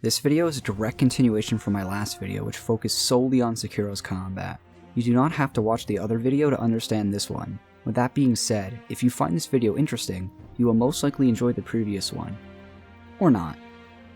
This video is a direct continuation from my last video, which focused solely on Sekiro's combat. You do not have to watch the other video to understand this one. With that being said, if you find this video interesting, you will most likely enjoy the previous one. Or not.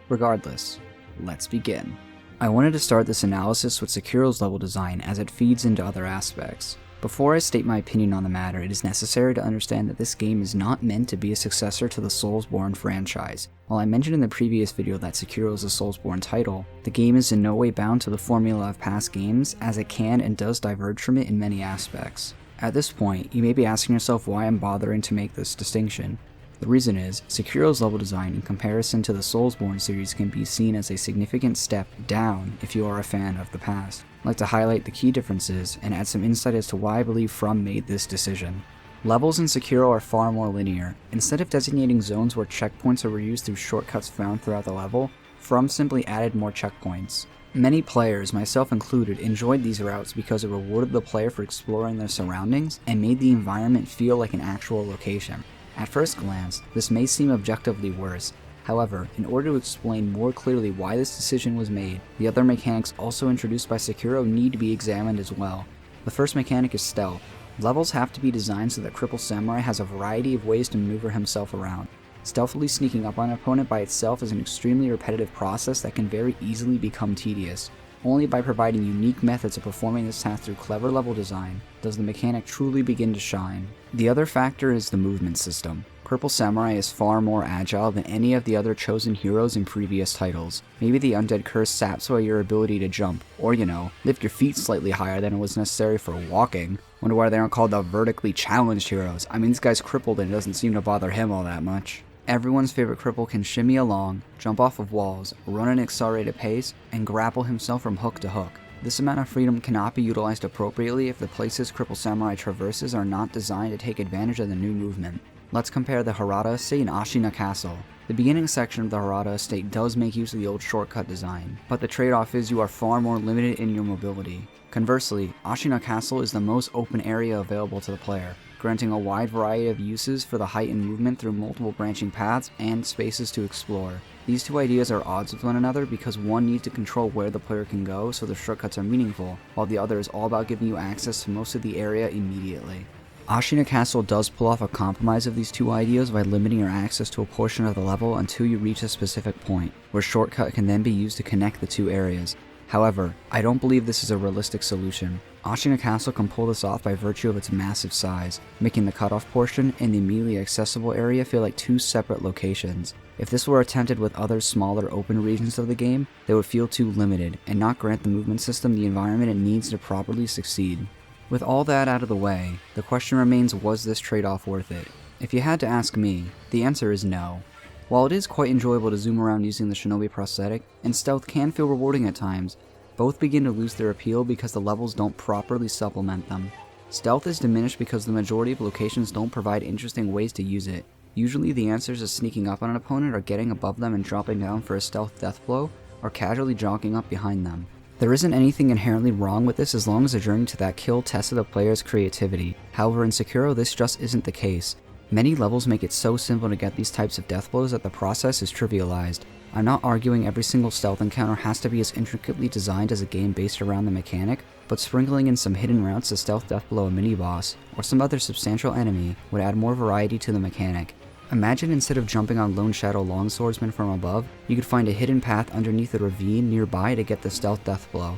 Regardless, let's begin. I wanted to start this analysis with Sekiro's level design as it feeds into other aspects. Before I state my opinion on the matter, it is necessary to understand that this game is not meant to be a successor to the Soulsborne franchise. While I mentioned in the previous video that Sekiro is a Soulsborne title, the game is in no way bound to the formula of past games, as it can and does diverge from it in many aspects. At this point, you may be asking yourself why I'm bothering to make this distinction. The reason is, Sekiro's level design in comparison to the Soulsborne series can be seen as a significant step down if you are a fan of the past. I'd like to highlight the key differences and add some insight as to why I believe From made this decision. Levels in Sekiro are far more linear. Instead of designating zones where checkpoints are reused through shortcuts found throughout the level, From simply added more checkpoints. Many players, myself included, enjoyed these routes because it rewarded the player for exploring their surroundings and made the environment feel like an actual location. At first glance, this may seem objectively worse. However, in order to explain more clearly why this decision was made, the other mechanics also introduced by Sekiro need to be examined as well. The first mechanic is stealth. Levels have to be designed so that Cripple Samurai has a variety of ways to maneuver himself around. Stealthily sneaking up on an opponent by itself is an extremely repetitive process that can very easily become tedious. Only by providing unique methods of performing this task through clever level design does the mechanic truly begin to shine. The other factor is the movement system. Cripple Samurai is far more agile than any of the other chosen heroes in previous titles. Maybe the Undead Curse saps away your ability to jump, or lift your feet slightly higher than it was necessary for walking. Wonder why they aren't called the vertically challenged heroes. I mean, this guy's crippled and it doesn't seem to bother him all that much. Everyone's favorite cripple can shimmy along, jump off of walls, run at an accelerated pace, and grapple himself from hook to hook. This amount of freedom cannot be utilized appropriately if the places Cripple Samurai traverses are not designed to take advantage of the new movement. Let's compare the Harada Estate and Ashina Castle. The beginning section of the Harada Estate does make use of the old shortcut design, but the trade-off is you are far more limited in your mobility. Conversely, Ashina Castle is the most open area available to the player, granting a wide variety of uses for the heightened movement through multiple branching paths and spaces to explore. These two ideas are at odds with one another because one needs to control where the player can go so the shortcuts are meaningful, while the other is all about giving you access to most of the area immediately. Ashina Castle does pull off a compromise of these two ideas by limiting your access to a portion of the level until you reach a specific point, where shortcut can then be used to connect the two areas. However, I don't believe this is a realistic solution. Ashina Castle can pull this off by virtue of its massive size, making the cutoff portion and the immediately accessible area feel like two separate locations. If this were attempted with other smaller open regions of the game, they would feel too limited and not grant the movement system the environment it needs to properly succeed. With all that out of the way, the question remains, was this trade-off worth it? If you had to ask me, the answer is no. While it is quite enjoyable to zoom around using the Shinobi prosthetic, and stealth can feel rewarding at times, both begin to lose their appeal because the levels don't properly supplement them. Stealth is diminished because the majority of locations don't provide interesting ways to use it. Usually the answers is sneaking up on an opponent or getting above them and dropping down for a stealth deathblow, or casually jogging up behind them. There isn't anything inherently wrong with this as long as the journey to that kill tested the player's creativity. However, in Sekiro this just isn't the case. Many levels make it so simple to get these types of deathblows that the process is trivialized. I'm not arguing every single stealth encounter has to be as intricately designed as a game based around the mechanic, but sprinkling in some hidden routes to stealth deathblow a mini-boss, or some other substantial enemy, would add more variety to the mechanic. Imagine instead of jumping on Lone Shadow Longswordsman from above, you could find a hidden path underneath a ravine nearby to get the stealth deathblow.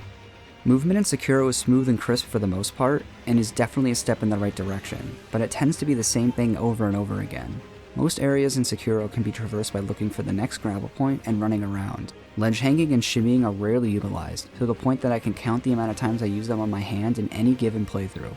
Movement in Sekiro is smooth and crisp for the most part, and is definitely a step in the right direction, but it tends to be the same thing over and over again. Most areas in Sekiro can be traversed by looking for the next grapple point and running around. Ledge hanging and shimmying are rarely utilized, to the point that I can count the amount of times I use them on my hand in any given playthrough.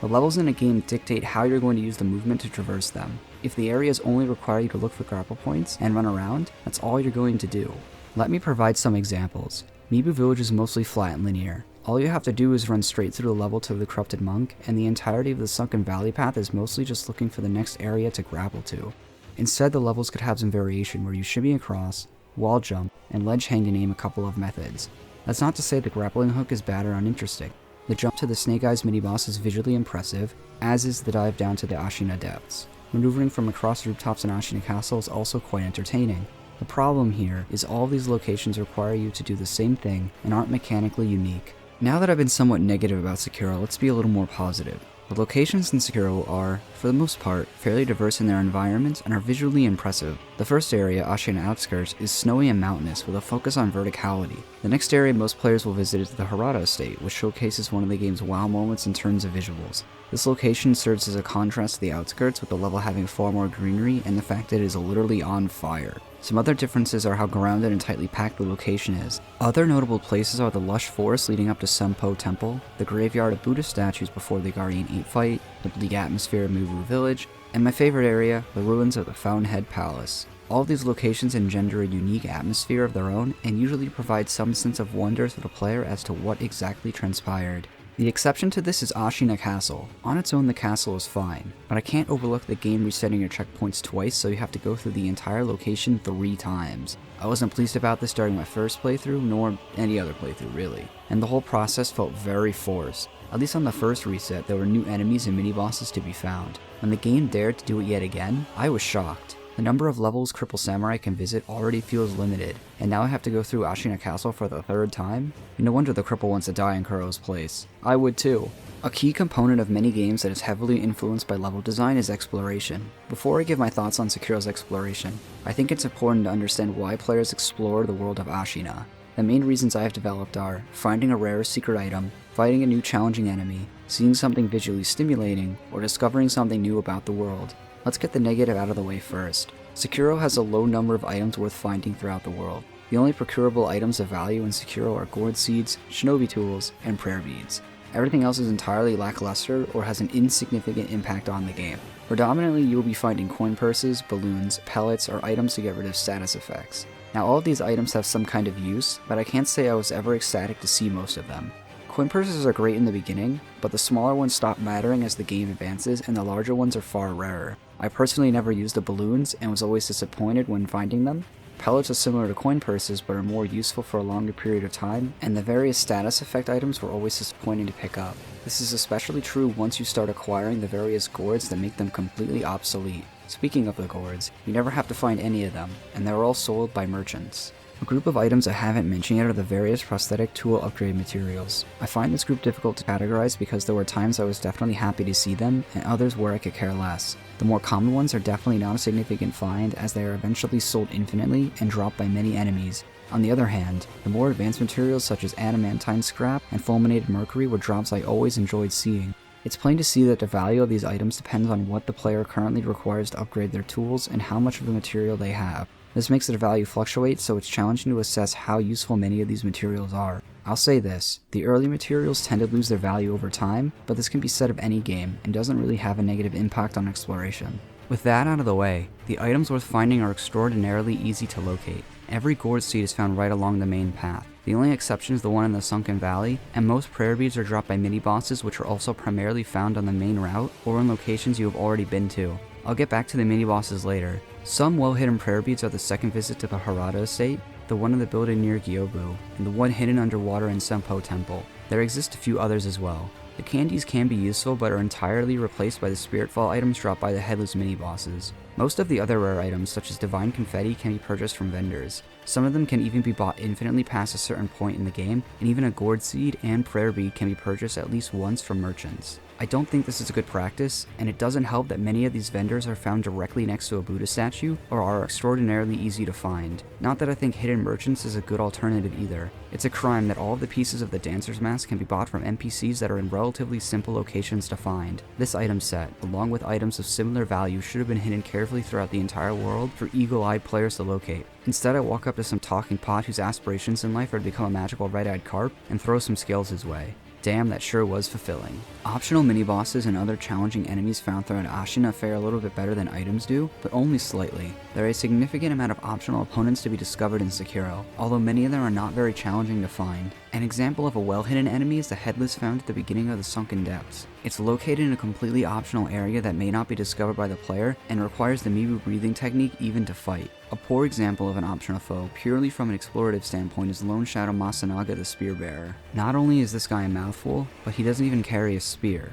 The levels in a game dictate how you're going to use the movement to traverse them. If the areas only require you to look for grapple points and run around, that's all you're going to do. Let me provide some examples. Mibu Village is mostly flat and linear. All you have to do is run straight through the level to the Corrupted Monk, and the entirety of the Sunken Valley path is mostly just looking for the next area to grapple to. Instead, the levels could have some variation where you shimmy across, wall jump, and ledge hang to name a couple of methods. That's not to say the grappling hook is bad or uninteresting. The jump to the Snake Eyes mini-boss is visually impressive, as is the dive down to the Ashina depths. Maneuvering from across rooftops in Ashina Castle is also quite entertaining. The problem here is all these locations require you to do the same thing and aren't mechanically unique. Now that I've been somewhat negative about Sekiro, let's be a little more positive. The locations in Sekiro are, for the most part, fairly diverse in their environments and are visually impressive. The first area, Ashina Outskirts, is snowy and mountainous with a focus on verticality. The next area most players will visit is the Harada Estate, which showcases one of the game's wow moments in terms of visuals. This location serves as a contrast to the outskirts, with the level having far more greenery and the fact that it is literally on fire. Some other differences are how grounded and tightly packed the location is. Other notable places are the Lush Forest leading up to Senpo Temple, the graveyard of Buddhist statues before the Guardian 8 fight, the bleak atmosphere of Mubu Village, and my favorite area, the ruins of the Fountainhead Palace. All of these locations engender a unique atmosphere of their own and usually provide some sense of wonder for the player as to what exactly transpired. The exception to this is Ashina Castle. On its own, the castle is fine, but I can't overlook the game resetting your checkpoints twice, so you have to go through the entire location 3 times. I wasn't pleased about this during my first playthrough, nor any other playthrough really, and the whole process felt very forced. At least on the first reset, there were new enemies and mini-bosses to be found. When the game dared to do it yet again, I was shocked. The number of levels Cripple Samurai can visit already feels limited, and now I have to go through Ashina Castle for the 3rd time? No wonder the cripple wants to die in Kuro's place. I would too. A key component of many games that is heavily influenced by level design is exploration. Before I give my thoughts on Sekiro's exploration, I think it's important to understand why players explore the world of Ashina. The main reasons I have developed are finding a rare secret item, fighting a new challenging enemy, seeing something visually stimulating, or discovering something new about the world. Let's get the negative out of the way first. Sekiro has a low number of items worth finding throughout the world. The only procurable items of value in Sekiro are gourd seeds, shinobi tools, and prayer beads. Everything else is entirely lackluster or has an insignificant impact on the game. Predominantly, you will be finding coin purses, balloons, pellets, or items to get rid of status effects. Now all of these items have some kind of use, but I can't say I was ever ecstatic to see most of them. Coin purses are great in the beginning, but the smaller ones stop mattering as the game advances and the larger ones are far rarer. I personally never used the balloons and was always disappointed when finding them. Pellets are similar to coin purses but are more useful for a longer period of time, and the various status effect items were always disappointing to pick up. This is especially true once you start acquiring the various gourds that make them completely obsolete. Speaking of the gourds, you never have to find any of them, and they're all sold by merchants. A group of items I haven't mentioned yet are the various prosthetic tool upgrade materials. I find this group difficult to categorize because there were times I was definitely happy to see them, and others where I could care less. The more common ones are definitely not a significant find, as they are eventually sold infinitely and dropped by many enemies. On the other hand, the more advanced materials such as adamantine scrap and fulminated mercury were drops I always enjoyed seeing. It's plain to see that the value of these items depends on what the player currently requires to upgrade their tools and how much of the material they have. This makes their value fluctuate, so it's challenging to assess how useful many of these materials are. I'll say this, the early materials tend to lose their value over time, but this can be said of any game, and doesn't really have a negative impact on exploration. With that out of the way, the items worth finding are extraordinarily easy to locate. Every gourd seed is found right along the main path. The only exception is the one in the Sunken Valley, and most prayer beads are dropped by mini-bosses which are also primarily found on the main route, or in locations you have already been to. I'll get back to the mini-bosses later. Some well-hidden prayer beads are the second visit to the Harada Estate, the one in the building near Gyobu, and the one hidden underwater in Senpo Temple. There exist a few others as well. The candies can be useful but are entirely replaced by the Spiritfall items dropped by the Headless mini-bosses. Most of the other rare items, such as Divine Confetti, can be purchased from vendors. Some of them can even be bought infinitely past a certain point in the game, and even a gourd seed and prayer bead can be purchased at least once from merchants. I don't think this is a good practice, and it doesn't help that many of these vendors are found directly next to a Buddha statue, or are extraordinarily easy to find. Not that I think hidden merchants is a good alternative either. It's a crime that all of the pieces of the Dancer's Mask can be bought from NPCs that are in relatively simple locations to find. This item set, along with items of similar value, should have been hidden carefully throughout the entire world for eagle-eyed players to locate. Instead, I walk up to some talking pot whose aspirations in life are to become a magical red-eyed carp and throw some scales his way. Damn, that sure was fulfilling. Optional mini-bosses and other challenging enemies found throughout Ashina fare a little bit better than items do, but only slightly. There are a significant amount of optional opponents to be discovered in Sekiro, although many of them are not very challenging to find. An example of a well-hidden enemy is the Headless found at the beginning of the Sunken Depths. It's located in a completely optional area that may not be discovered by the player, and requires the Mibu breathing technique even to fight. A poor example of an optional foe, purely from an explorative standpoint, is Lone Shadow Masanaga the Spearbearer. Not only is this guy a mouthful, but he doesn't even carry a spear.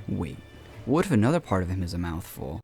Wait, what if another part of him is a mouthful?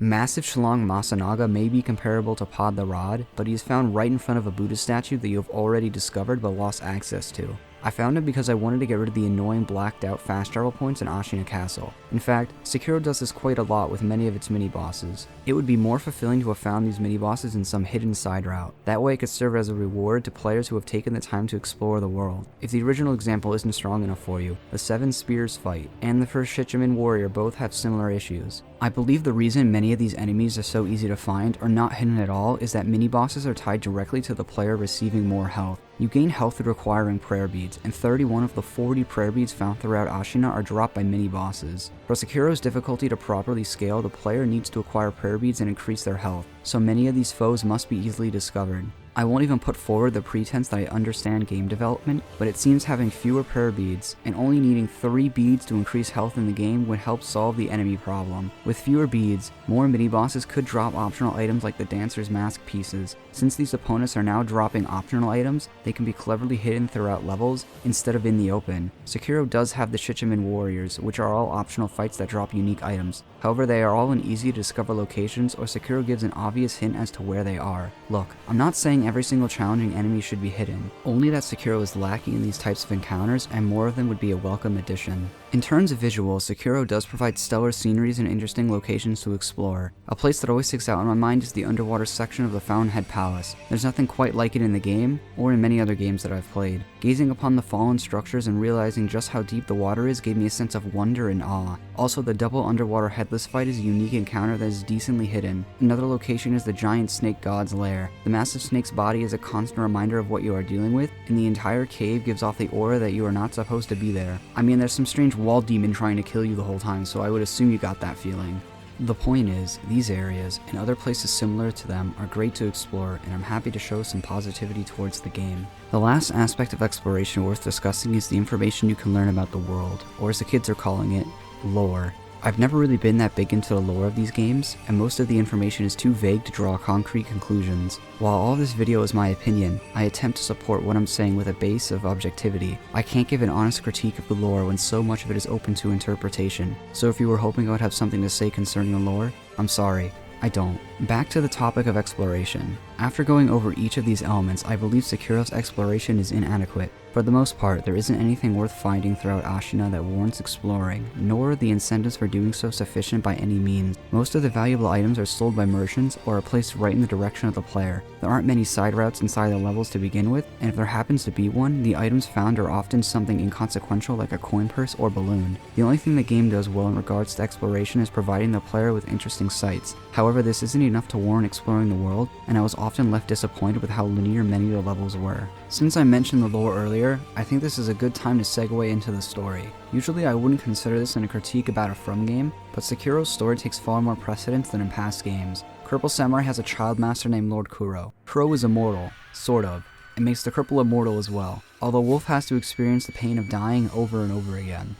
Massive Shlong Masanaga may be comparable to Pod the Rod, but he is found right in front of a Buddha statue that you have already discovered but lost access to. I found him because I wanted to get rid of the annoying blacked out fast travel points in Ashina Castle. In fact, Sekiro does this quite a lot with many of its mini-bosses. It would be more fulfilling to have found these mini-bosses in some hidden side route. That way it could serve as a reward to players who have taken the time to explore the world. If the original example isn't strong enough for you, the Seven Spears fight and the first Shichiman warrior both have similar issues. I believe the reason many of these enemies are so easy to find or not hidden at all is that mini-bosses are tied directly to the player receiving more health. You gain health through acquiring prayer beads, and 31 of the 40 prayer beads found throughout Ashina are dropped by mini-bosses. For Sekiro's difficulty to properly scale, the player needs to acquire prayer beads and increase their health, so many of these foes must be easily discovered. I won't even put forward the pretense that I understand game development, but it seems having fewer prayer beads and only needing 3 beads to increase health in the game would help solve the enemy problem. With fewer beads, more mini-bosses could drop optional items like the Dancer's Mask pieces. Since these opponents are now dropping optional items, they can be cleverly hidden throughout levels instead of in the open. Sekiro does have the Shichiman warriors, which are all optional fights that drop unique items. However, they are all in easy to discover locations, or Sekiro gives an obvious hint as to where they are. Look, I'm not saying every single challenging enemy should be hidden, only that Sekiro is lacking in these types of encounters and more of them would be a welcome addition. In terms of visuals, Sekiro does provide stellar sceneries and interesting locations to explore. A place that always sticks out in my mind is the underwater section of the Fountainhead Palace. There's nothing quite like it in the game, or in many other games that I've played. Gazing upon the fallen structures and realizing just how deep the water is gave me a sense of wonder and awe. Also, the double underwater Headless fight is a unique encounter that is decently hidden. Another location is the giant snake god's lair. The massive snake's body is a constant reminder of what you are dealing with, and the entire cave gives off the aura that you are not supposed to be there. I mean, there's some strange wall demon trying to kill you the whole time, so I would assume you got that feeling. The point is, these areas, and other places similar to them, are great to explore, and I'm happy to show some positivity towards the game. The last aspect of exploration worth discussing is the information you can learn about the world, or as the kids are calling it, lore. I've never really been that big into the lore of these games, and most of the information is too vague to draw concrete conclusions. While all this video is my opinion, I attempt to support what I'm saying with a base of objectivity. I can't give an honest critique of the lore when so much of it is open to interpretation, so if you were hoping I would have something to say concerning the lore, I'm sorry, I don't. Back to the topic of exploration. After going over each of these elements, I believe Sekiro's exploration is inadequate. For the most part, there isn't anything worth finding throughout Ashina that warrants exploring, nor are the incentives for doing so sufficient by any means. Most of the valuable items are sold by merchants or are placed right in the direction of the player. There aren't many side routes inside the levels to begin with, and if there happens to be one, the items found are often something inconsequential like a coin purse or balloon. The only thing the game does well in regards to exploration is providing the player with interesting sights. However, this isn't enough to warrant exploring the world, and I was often left disappointed with how linear many of the levels were. Since I mentioned the lore earlier, I think this is a good time to segue into the story. Usually I wouldn't consider this in a critique about a From game, but Sekiro's story takes far more precedence than in past games. Cripple Samurai has a child master named Lord Kuro. Kuro is immortal, sort of, and makes the cripple immortal as well, although Wolf has to experience the pain of dying over and over again.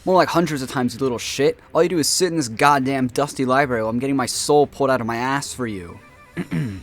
More like hundreds of times, you little shit. All you do is sit in this goddamn dusty library while I'm getting my soul pulled out of my ass for you.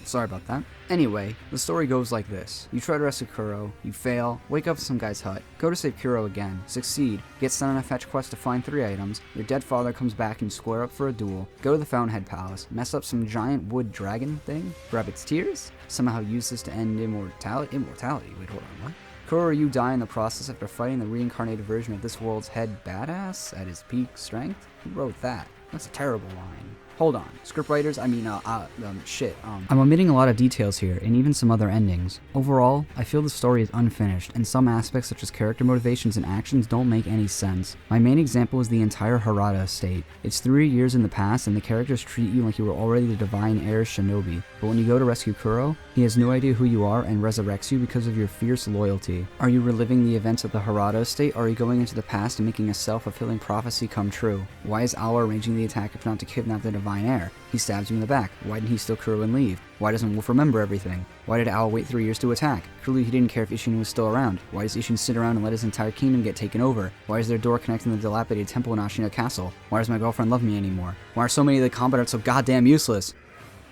Sorry about that. Anyway, the story goes like this. You try to rescue Kuro, you fail, wake up in some guy's hut, go to save Kuro again, succeed, get sent on a fetch quest to find 3 items, your dead father comes back and you square up for a duel, go to the Fountainhead Palace, mess up some giant wood dragon thing, grab its tears, somehow use this to end immortality? Wait, hold on, what? Kuro or you die in the process after fighting the reincarnated version of this world's head badass at his peak strength? Who wrote that? That's a terrible line. Hold on, scriptwriters, I'm omitting a lot of details here, and even some other endings. Overall, I feel the story is unfinished, and some aspects such as character motivations and actions don't make any sense. My main example is the entire Harada estate. It's 3 years in the past, and the characters treat you like you were already the divine heir shinobi, but when you go to rescue Kuro, he has no idea who you are and resurrects you because of your fierce loyalty. Are you reliving the events of the Harada estate, or are you going into the past and making a self-fulfilling prophecy come true? Why is Awa arranging the attack if not to kidnap the divine heir? He stabs you in the back. Why didn't he steal Kuro and leave? Why doesn't Wolf remember everything? Why did Awa wait 3 years to attack? Clearly he didn't care if Isshin was still around. Why does Isshin sit around and let his entire kingdom get taken over? Why is there a door connecting the dilapidated temple in Ashina Castle? Why does my girlfriend love me anymore? Why are so many of the combat arts so goddamn useless?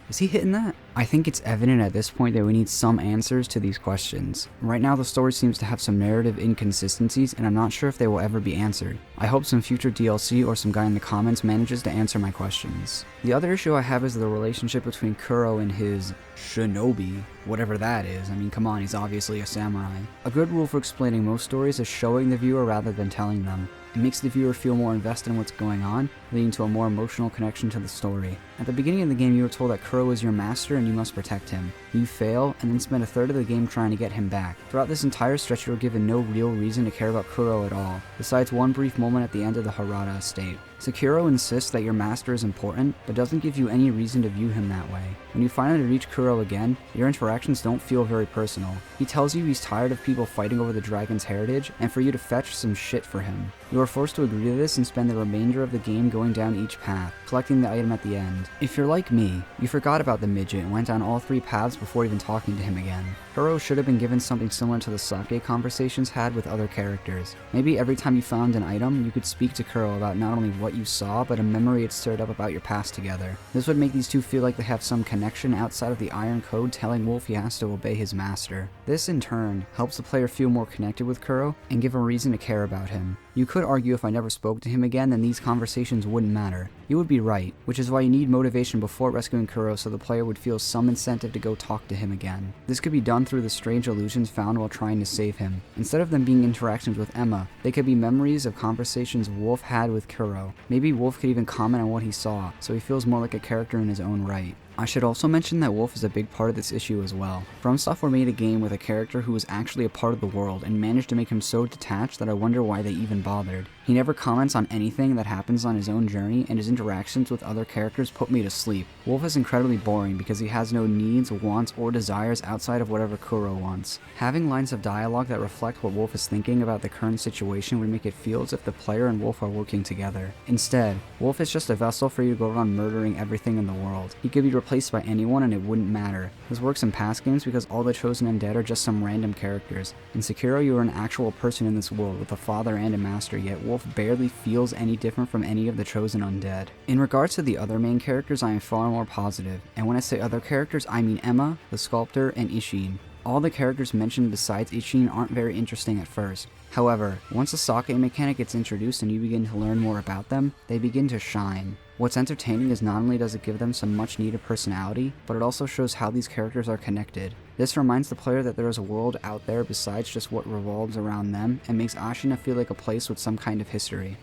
Is he hitting that? I think it's evident at this point that we need some answers to these questions. Right now the story seems to have some narrative inconsistencies and I'm not sure if they will ever be answered. I hope some future DLC or some guy in the comments manages to answer my questions. The other issue I have is the relationship between Kuro and his shinobi, whatever that is. I mean, come on, he's obviously a samurai. A good rule for explaining most stories is showing the viewer rather than telling them. It makes the viewer feel more invested in what's going on, leading to a more emotional connection to the story. At the beginning of the game, you were told that Kuro is your master and you must protect him. You fail, and then spend a third of the game trying to get him back. Throughout this entire stretch, you were given no real reason to care about Kuro at all, besides one brief moment at the end of the Harada estate. Sekiro insists that your master is important, but doesn't give you any reason to view him that way. When you finally reach Kuro again, your interactions don't feel very personal. He tells you he's tired of people fighting over the dragon's heritage, and for you to fetch some shit for him. You are forced to agree to this and spend the remainder of the game going down each path, collecting the item at the end. If you're like me, you forgot about the midget and went down all 3 paths before even talking to him again. Kuro should have been given something similar to the sake conversations had with other characters. Maybe every time you found an item, you could speak to Kuro about not only what you saw, but a memory it stirred up about your past together. This would make these two feel like they have some connection outside of the Iron Code telling Wolf he has to obey his master. This, in turn, helps the player feel more connected with Kuro and give a reason to care about him. You could argue if I never spoke to him again, then these conversations wouldn't matter. You would be right, which is why you need motivation before rescuing Kuro so the player would feel some incentive to go talk to him again. This could be done through the strange illusions found while trying to save him. Instead of them being interactions with Emma, they could be memories of conversations Wolf had with Kuro. Maybe Wolf could even comment on what he saw, so he feels more like a character in his own right. I should also mention that Wolf is a big part of this issue as well. FromSoftware made a game with a character who was actually a part of the world and managed to make him so detached that I wonder why they even bothered. He never comments on anything that happens on his own journey, and his interactions with other characters put me to sleep. Wolf is incredibly boring because he has no needs, wants, or desires outside of whatever Kuro wants. Having lines of dialogue that reflect what Wolf is thinking about the current situation would make it feel as if the player and Wolf are working together. Instead, Wolf is just a vessel for you to go around murdering everything in the world. He could be replaced by anyone and it wouldn't matter. This works in past games because all the chosen undead are just some random characters. In Sekiro, you are an actual person in this world with a father and a master, yet Wolf barely feels any different from any of the chosen undead. In regards to the other main characters, I am far more positive, and when I say other characters, I mean Emma, the sculptor, and Ishin. All the characters mentioned besides Ishin aren't very interesting at first. However, once the sake mechanic gets introduced and you begin to learn more about them, they begin to shine. What's entertaining is not only does it give them some much needed personality, but it also shows how these characters are connected. This reminds the player that there is a world out there besides just what revolves around them, and makes Ashina feel like a place with some kind of history.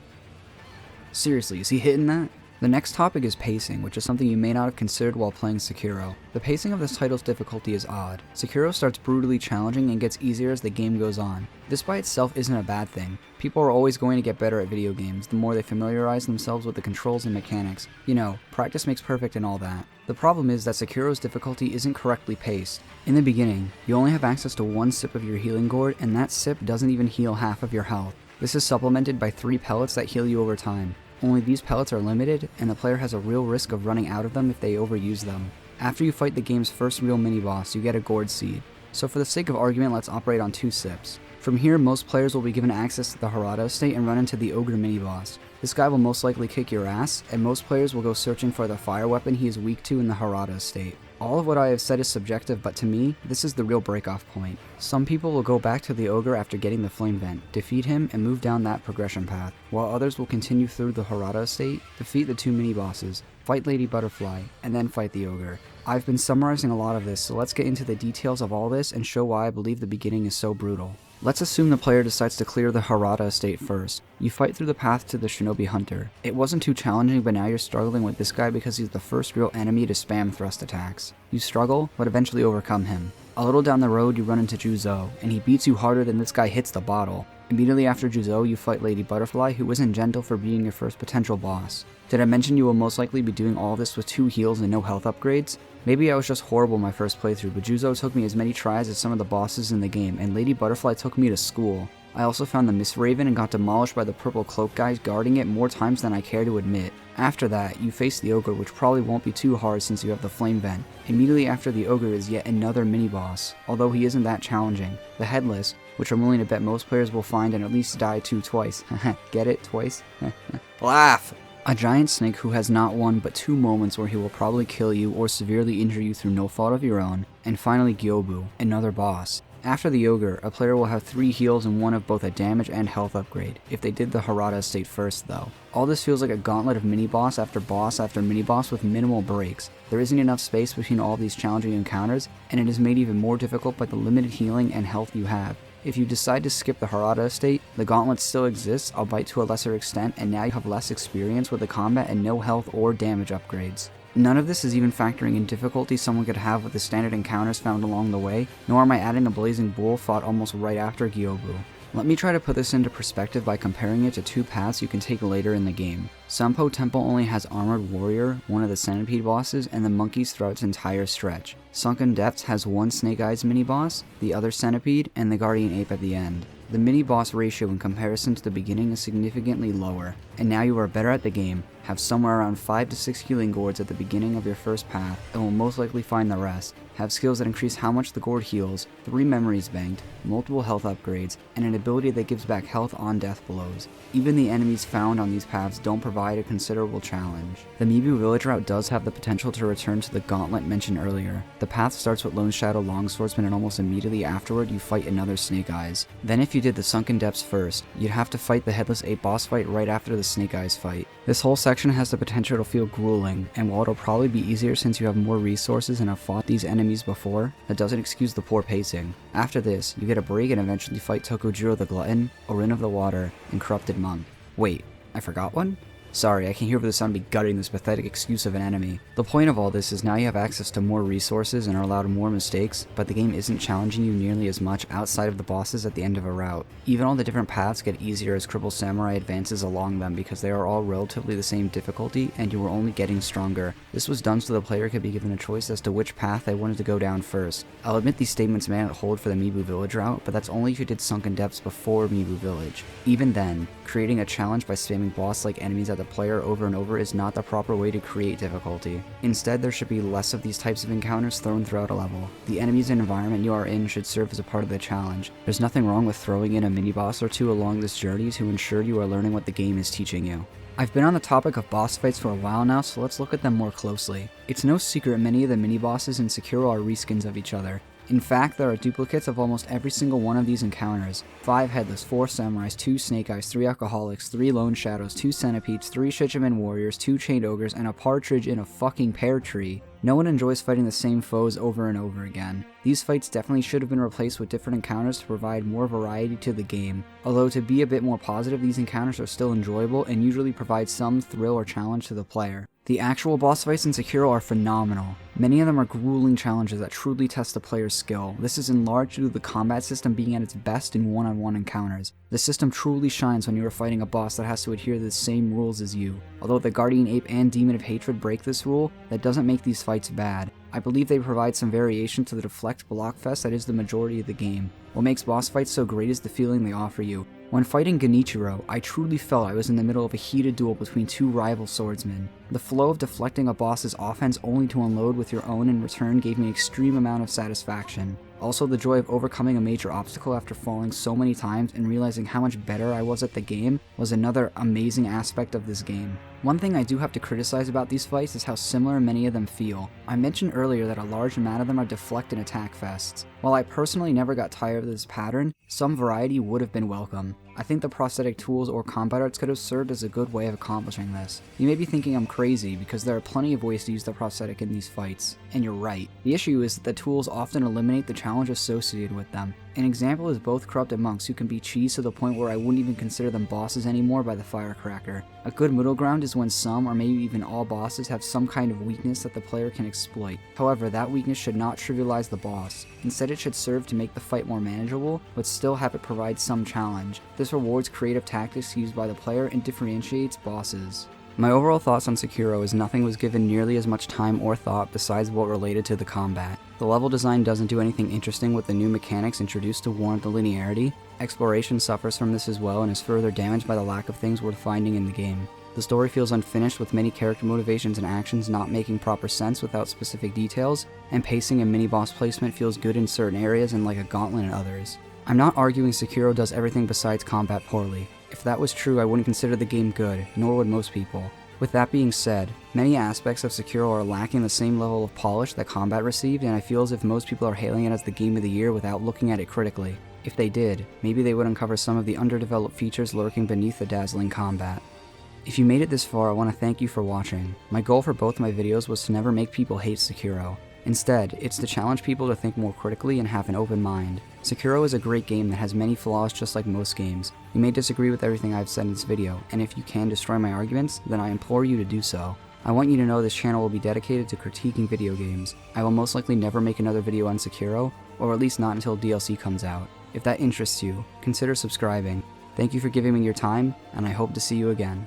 Seriously, is he hitting that? The next topic is pacing, which is something you may not have considered while playing Sekiro. The pacing of this title's difficulty is odd. Sekiro starts brutally challenging and gets easier as the game goes on. This by itself isn't a bad thing. People are always going to get better at video games the more they familiarize themselves with the controls and mechanics. You know, practice makes perfect and all that. The problem is that Sekiro's difficulty isn't correctly paced. In the beginning, you only have access to 1 sip of your healing gourd, and that sip doesn't even heal half of your health. This is supplemented by 3 pellets that heal you over time. Only these pellets are limited, and the player has a real risk of running out of them if they overuse them. After you fight the game's first real mini-boss, you get a gourd seed. So for the sake of argument, let's operate on 2 sips. From here, most players will be given access to the Harada estate and run into the Ogre mini-boss. This guy will most likely kick your ass, and most players will go searching for the fire weapon he is weak to in the Harada estate. All of what I have said is subjective, but to me, this is the real break-off point. Some people will go back to the Ogre after getting the flame vent, defeat him, and move down that progression path, while others will continue through the Harada estate, defeat the 2 mini-bosses, fight Lady Butterfly, and then fight the Ogre. I've been summarizing a lot of this, so let's get into the details of all this and show why I believe the beginning is so brutal. Let's assume the player decides to clear the Harada estate first. You fight through the path to the Shinobi Hunter. It wasn't too challenging, but now you're struggling with this guy because he's the first real enemy to spam thrust attacks. You struggle, but eventually overcome him. A little down the road, you run into Juzo, and he beats you harder than this guy hits the bottle. Immediately after Juzo, you fight Lady Butterfly, who isn't gentle for being your first potential boss. Did I mention you will most likely be doing all this with 2 heals and no health upgrades? Maybe I was just horrible my first playthrough, but Juzo took me as many tries as some of the bosses in the game, and Lady Butterfly took me to school. I also found the Mist Raven and got demolished by the purple cloak guys guarding it more times than I care to admit. After that, you face the Ogre, which probably won't be too hard since you have the flame vent. Immediately after the Ogre is yet another mini-boss, although he isn't that challenging. The Headless, which I'm willing to bet most players will find and at least die to twice. Get it? Twice? Laugh! A giant snake who has not one but two moments where he will probably kill you or severely injure you through no fault of your own, and finally Gyobu, another boss. After the Ogre, a player will have 3 heals and one of both a damage and health upgrade, if they did the Harada estate first though. All this feels like a gauntlet of mini-boss after mini-boss with minimal breaks. There isn't enough space between all of these challenging encounters, and it is made even more difficult by the limited healing and health you have. If you decide to skip the Harada estate, the gauntlet still exists, albeit to a lesser extent, and now you have less experience with the combat and no health or damage upgrades. None of this is even factoring in difficulty someone could have with the standard encounters found along the way, nor am I adding a blazing bull fought almost right after Gyobu. Let me try to put this into perspective by comparing it to 2 paths you can take later in the game. Sampo Temple only has Armored Warrior, one of the Centipede bosses, and the monkeys throughout its entire stretch. Sunken Depths has one Snake Eyes mini-boss, the other Centipede, and the Guardian Ape at the end. The mini-boss ratio in comparison to the beginning is significantly lower, and now you are better at the game, have somewhere around 5 to 6 healing gourds at the beginning of your first path, and will most likely find the rest, have skills that increase how much the gourd heals, 3 memories banked, multiple health upgrades, and an ability that gives back health on death blows. Even the enemies found on these paths don't provide a considerable challenge. The Mibu Village route does have the potential to return to the gauntlet mentioned earlier. The path starts with Lone Shadow Longswordsman and almost immediately afterward you fight another Snake Eyes. Then if you did the Sunken Depths first, you'd have to fight the Headless Ape boss fight right after the Snake Eyes fight. This whole section has the potential to feel grueling, and while it'll probably be easier since you have more resources and have fought these enemies before, that doesn't excuse the poor pacing. After this, you get a break and eventually fight Tokujiro the Glutton, Orin of the Water, and Corrupted Monk. Wait, I forgot one? Sorry, I can hear the sound be gutting this pathetic excuse of an enemy. The point of all this is now you have access to more resources and are allowed more mistakes, but the game isn't challenging you nearly as much outside of the bosses at the end of a route. Even all the different paths get easier as Cripple Samurai advances along them because they are all relatively the same difficulty and you are only getting stronger. This was done so the player could be given a choice as to which path they wanted to go down first. I'll admit these statements may not hold for the Mibu Village route, but that's only if you did Sunken Depths before Mibu Village. Even then, creating a challenge by spamming boss-like enemies at the player over and over is not the proper way to create difficulty. Instead, there should be less of these types of encounters thrown throughout a level. The enemies and environment you are in should serve as a part of the challenge. There's nothing wrong with throwing in a mini-boss or two along this journey to ensure you are learning what the game is teaching you. I've been on the topic of boss fights for a while now, so let's look at them more closely. It's no secret many of the mini-bosses in Sekiro are reskins of each other. In fact, there are duplicates of almost every single one of these encounters. 5 Headless, 4 Samurais, 2 Snake Eyes, 3 Alcoholics, 3 Lone Shadows, 2 Centipedes, 3 Shichiman Warriors, 2 Chained Ogres, and a partridge in a fucking pear tree. No one enjoys fighting the same foes over and over again. These fights definitely should have been replaced with different encounters to provide more variety to the game. Although to be a bit more positive, these encounters are still enjoyable and usually provide some thrill or challenge to the player. The actual boss fights in Sekiro are phenomenal. Many of them are grueling challenges that truly test the player's skill. This is in large due to the combat system being at its best in one-on-one encounters. The system truly shines when you are fighting a boss that has to adhere to the same rules as you. Although the Guardian Ape and Demon of Hatred break this rule, that doesn't make these fights bad. I believe they provide some variation to the deflect blockfest that is the majority of the game. What makes boss fights so great is the feeling they offer you. When fighting Genichiro, I truly felt I was in the middle of a heated duel between 2 rival swordsmen. The flow of deflecting a boss's offense only to unload with your own in return gave me an extreme amount of satisfaction. Also, the joy of overcoming a major obstacle after falling so many times and realizing how much better I was at the game was another amazing aspect of this game. One thing I do have to criticize about these fights is how similar many of them feel. I mentioned earlier that a large amount of them are deflect and attack fests. While I personally never got tired of this pattern, some variety would have been welcome. I think the prosthetic tools or combat arts could have served as a good way of accomplishing this. You may be thinking I'm crazy because there are plenty of ways to use the prosthetic in these fights, and you're right. The issue is that the tools often eliminate the challenge associated with them. An example is both Corrupted Monks who can be cheesed to the point where I wouldn't even consider them bosses anymore by the Firecracker. A good middle ground is when some or maybe even all bosses have some kind of weakness that the player can exploit. However, that weakness should not trivialize the boss. Instead, it should serve to make the fight more manageable, but still have it provide some challenge. This rewards creative tactics used by the player and differentiates bosses. My overall thoughts on Sekiro is nothing was given nearly as much time or thought besides what related to the combat. The level design doesn't do anything interesting with the new mechanics introduced to warrant the linearity. Exploration suffers from this as well and is further damaged by the lack of things worth finding in the game. The story feels unfinished with many character motivations and actions not making proper sense without specific details, and pacing and mini-boss placement feels good in certain areas and like a gauntlet in others. I'm not arguing Sekiro does everything besides combat poorly. If that was true, I wouldn't consider the game good, nor would most people. With that being said, many aspects of Sekiro are lacking the same level of polish that combat received, and I feel as if most people are hailing it as the game of the year without looking at it critically. If they did, maybe they would uncover some of the underdeveloped features lurking beneath the dazzling combat. If you made it this far, I want to thank you for watching. My goal for both my videos was to never make people hate Sekiro. Instead, it's to challenge people to think more critically and have an open mind. Sekiro is a great game that has many flaws just like most games. You may disagree with everything I've said in this video, and if you can destroy my arguments, then I implore you to do so. I want you to know this channel will be dedicated to critiquing video games. I will most likely never make another video on Sekiro, or at least not until DLC comes out. If that interests you, consider subscribing. Thank you for giving me your time, and I hope to see you again.